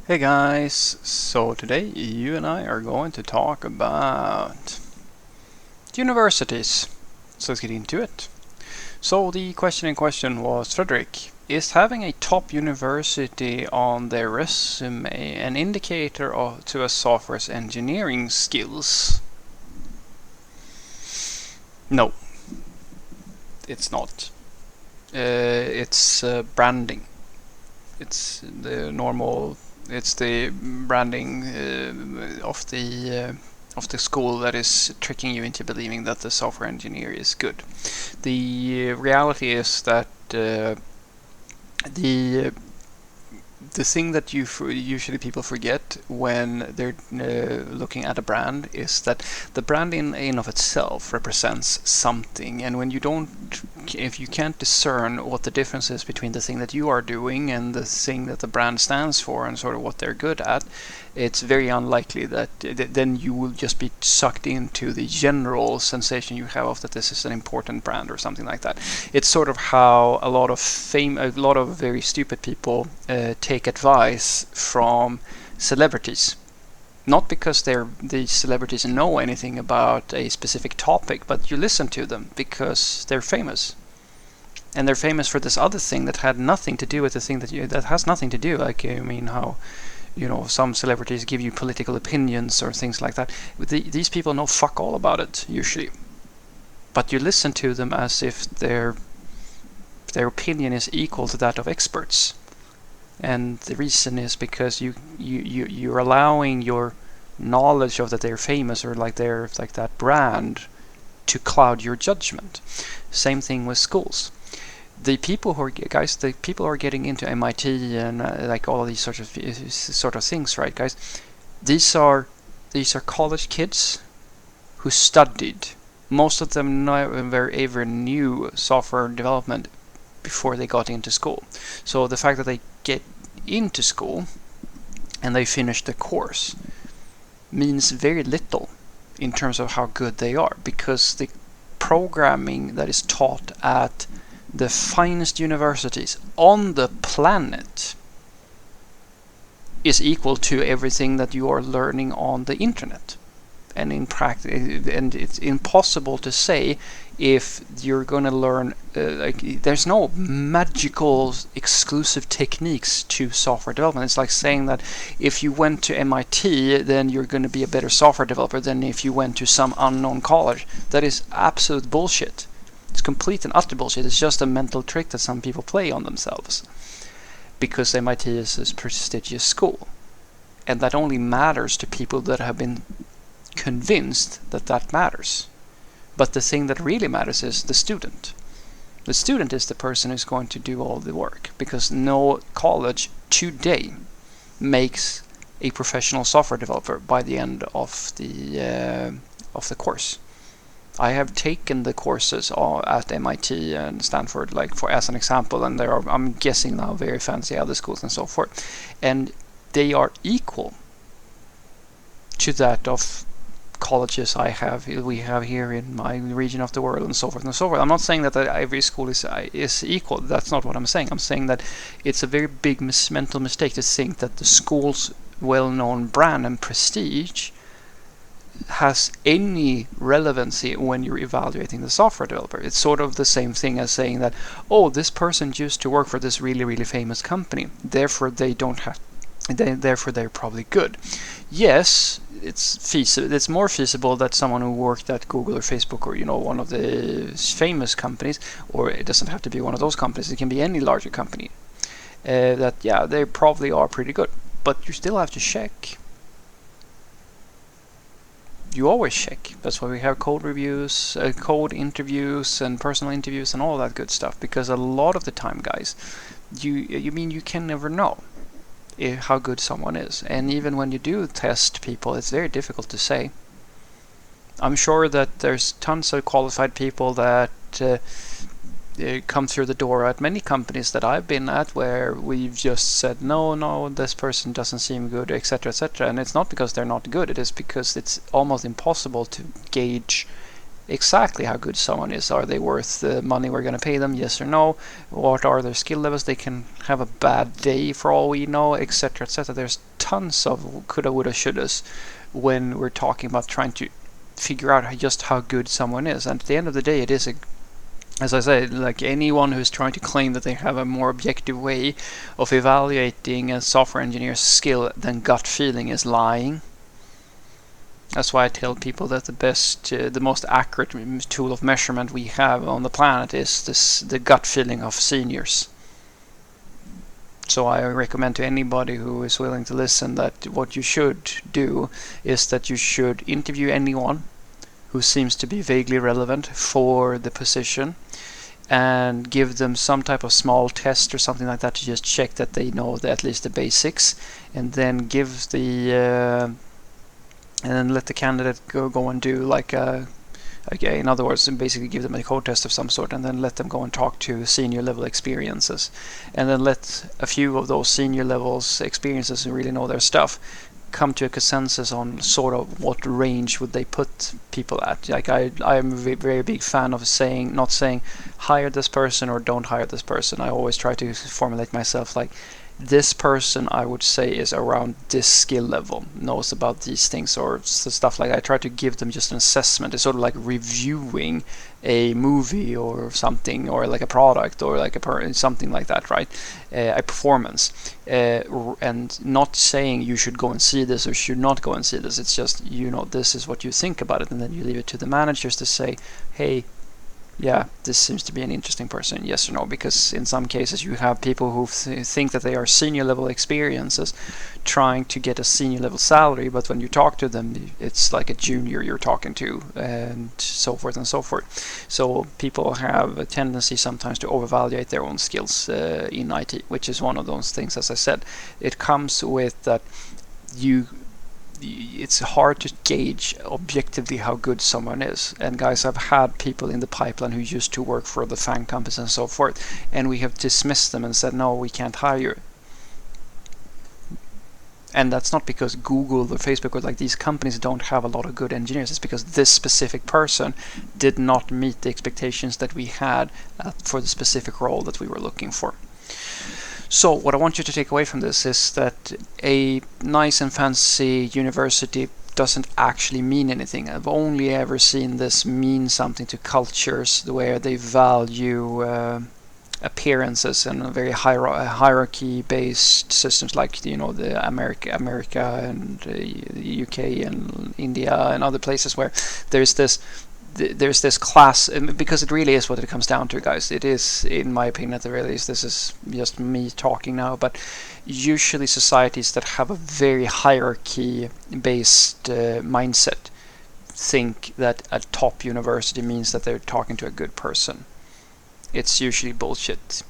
Hey guys, so today you and I are going to talk about universities. So let's get into it. So the question in question was, Frederick, is having a top university on their resume an indicator to a software's engineering skills? No, it's not. It's branding. It's the normal. It's the branding of the school that is tricking you into believing that the software engineer is good. The reality is that the the thing that usually people forget when they're looking at a brand is that the brand in of itself represents something, and when you don't, if you can't discern what the difference is between the thing that you are doing and the thing that the brand stands for and sort of what they're good at, it's very unlikely that then you will just be sucked into the general sensation you have of that this is an important brand or something like that. It's sort of how a lot of very stupid people take advice from celebrities. Not because the celebrities know anything about a specific topic, but you listen to them because they're famous. And they're famous for this other thing that had nothing to do with the thing that has nothing to do. Like, I mean, how some celebrities give you political opinions or things like that. These people know fuck all about it usually, but you listen to them as if their opinion is equal to that of experts. And the reason is because you're allowing your knowledge of that they're famous or like they're like that brand to cloud your judgment. Same thing with schools. The people who are getting into MIT and like all of these sort of things, right, guys? These are college kids who studied. Most of them never ever knew software development before they got into school. So the fact that they get into school and they finish the course means very little in terms of how good they are, because the programming that is taught at the finest universities on the planet is equal to everything that you are learning on the internet. And in practice, and it's impossible to say if you're going to learn there's no magical exclusive techniques to software development. It's like saying that if you went to MIT, then you're going to be a better software developer than if you went to some unknown college. That is absolute bullshit. It's complete and utter bullshit. It's just a mental trick that some people play on themselves because MIT is a prestigious school, and that only matters to people that have been convinced that that matters. But the thing that really matters is the student. The student is the person who's going to do all the work, because no college today makes a professional software developer by the end of the course. I have taken the courses at MIT and Stanford, like for as an example, and there are, I'm guessing now, very fancy other schools and so forth, and they are equal to that of colleges we have here in my region of the world and so forth and so forth. I'm not saying that every school is equal. That's not what I'm saying. I'm saying that it's a very big mental mistake to think that the school's well-known brand and prestige has any relevancy when you're evaluating the software developer. It's sort of the same thing as saying that, oh, this person used to work for this really, really famous company, therefore therefore they're probably good. Yes, it's more feasible that someone who worked at Google or Facebook or one of the famous companies, or it doesn't have to be one of those companies, it can be any larger company, that they probably are pretty good, but you still have to check. You always check. That's why we have code reviews, code interviews, and personal interviews, and all that good stuff. Because a lot of the time, guys, you can never know how good someone is. And even when you do test people, it's very difficult to say. I'm sure that there's tons of qualified people that come through the door at many companies that I've been at where we've just said, no, this person doesn't seem good, etc., etc. And it's not because they're not good, it is because it's almost impossible to gauge exactly how good someone is. Are they worth the money we're going to pay them, yes or no? What are their skill levels? They can have a bad day for all we know, etc., etc. There's tons of coulda, woulda, shouldas when we're talking about trying to figure out just how good someone is. And at the end of the day, it is as I said, like anyone who's trying to claim that they have a more objective way of evaluating a software engineer's skill than gut feeling is lying. That's why I tell people that the most accurate tool of measurement we have on the planet is the gut feeling of seniors. So I recommend to anybody who is willing to listen that what you should do is that you should interview anyone who seems to be vaguely relevant for the position, and give them some type of small test or something like that to just check that they know at least the basics, and then give and then let the candidate go and do in other words, basically give them a code test of some sort, and then let them go and talk to senior level experiences, and then let a few of those senior levels experiences who really know their stuff come to a consensus on sort of what range would they put people at. Like I am a very big fan of not saying hire this person or don't hire this person. I always try to formulate myself like, this person I would say is around this skill level, knows about these things or stuff like that. I try to give them just an assessment. It's sort of like reviewing a movie or something, or like a product, or like something like that, right? A performance, and not saying you should go and see this or should not go and see this. It's just, this is what you think about it, and then you leave it to the managers to say, hey, yeah, this seems to be an interesting person, yes or no, because in some cases you have people who think that they are senior level experiences trying to get a senior level salary, but when you talk to them it's like a junior you're talking to, and so forth and so forth. So people have a tendency sometimes to overvalue their own skills in IT, which is one of those things. As I said, it comes with that it's hard to gauge objectively how good someone is. And guys, I've had people in the pipeline who used to work for the FANG companies and so forth, and we have dismissed them and said, no, we can't hire you. And that's not because Google or Facebook or like these companies don't have a lot of good engineers. It's because this specific person did not meet the expectations that we had for the specific role that we were looking for. So what I want you to take away from this is that a nice and fancy university doesn't actually mean anything. I've only ever seen this mean something to cultures where they value appearances and very hierarchy-based systems, like the America and the UK and India and other places where there's this class, because it really is what it comes down to, guys. It is, in my opinion, at the very least, this is just me talking now, but usually societies that have a very hierarchy-based mindset think that a top university means that they're talking to a good person. It's usually bullshit.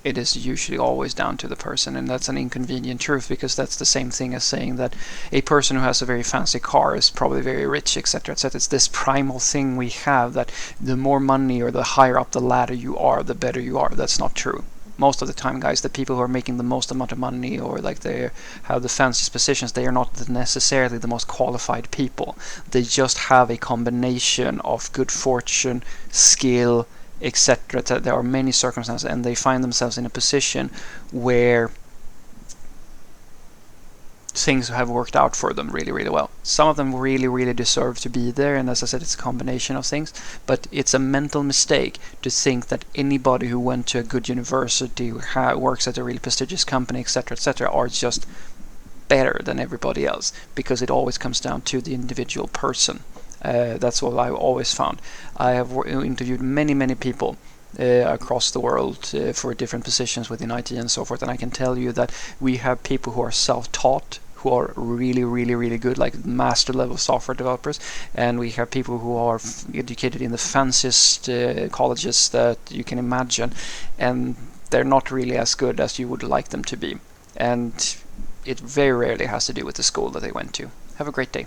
It is usually always down to the person, and that's an inconvenient truth, because that's the same thing as saying that a person who has a very fancy car is probably very rich, etc., etc. It's this primal thing we have that the more money or the higher up the ladder you are, the better you are. That's not true. Most of the time, guys, the people who are making the most amount of money or like they have the fanciest positions, they are not necessarily the most qualified people. They just have a combination of good fortune, skill, etc. There are many circumstances, and they find themselves in a position where things have worked out for them really, really well. Some of them really, really deserve to be there, and as I said, it's a combination of things, but it's a mental mistake to think that anybody who went to a good university, who works at a really prestigious company, etc., etc., are just better than everybody else, because it always comes down to the individual person. That's what I've always found. I have interviewed many people across the world for different positions within IT and so forth, and I can tell you that we have people who are self-taught, who are really, really, really good, like master level software developers, and we have people who are educated in the fanciest colleges that you can imagine, and they're not really as good as you would like them to be. And it very rarely has to do with the school that they went to. Have a great day.